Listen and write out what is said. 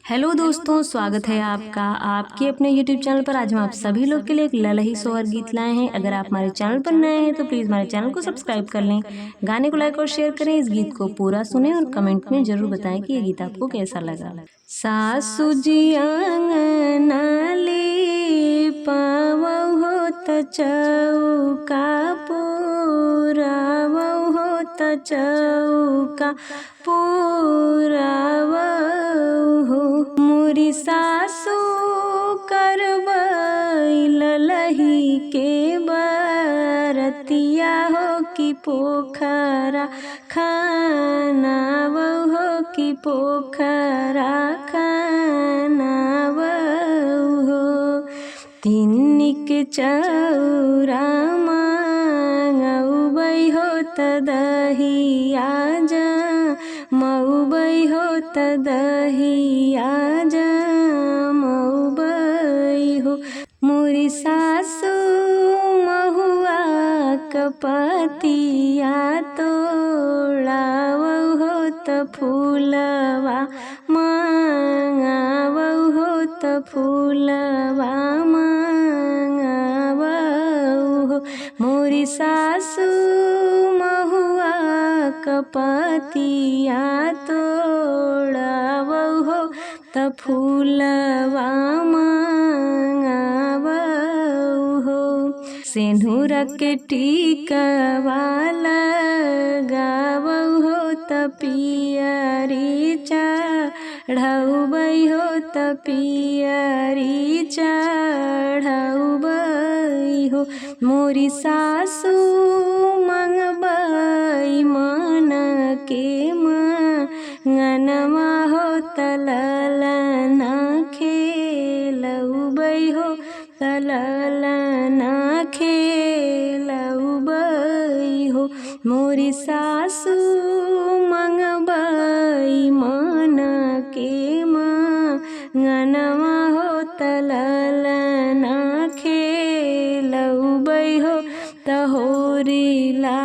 Hello दोस्तों, स्वागत है आपका आपके अपने YouTube चैनल पर। आज हम आप सभी लोग के लिए एक ललही सोहर गीत लाए हैं। अगर आप हमारे चैनल पर नए हैं तो प्लीज़ हमारे चैनल को सब्सक्राइब कर लें, गाने को लाइक और शेयर करें, इस गीत को पूरा सुनें और कमेंट में ज़रूर बताएं कि ये गीत आपको कैसा लगा। सासु जी आंगना लिपावौ हो त चौका पुरावौ हो त चौका पुरावौ हो। मोरी सासु करबै ललही के बरतिया हो कि पोखरा खानावौ हो कि पोखरा खानावौ हो। तिनिक चौरा मांगबै हो त दहिया जमौबै हो त दहिया जमौबै हो। मोरी सासु महुआ कपतिया तोड़ावौ हो त फूलवा मांगावौ हो त फूलवा मांगावौ हो। मोरी सासु महुआ कपतिया तोड़ावौ हो त फूलवा मांगावौ हो। सिंदूर के टीकवा लगावौ हो त पियरी चढ़ौबै हो त पियरी चढ़ौबै हो। मोरी सासु मंगबै मन के मंगनवा हो त ललना खेलौबै हो त ललना खेलौबै हो। मोरी सासु मंगबै मन के मंगनवा हो त ललना खेलौबै हो त होरिला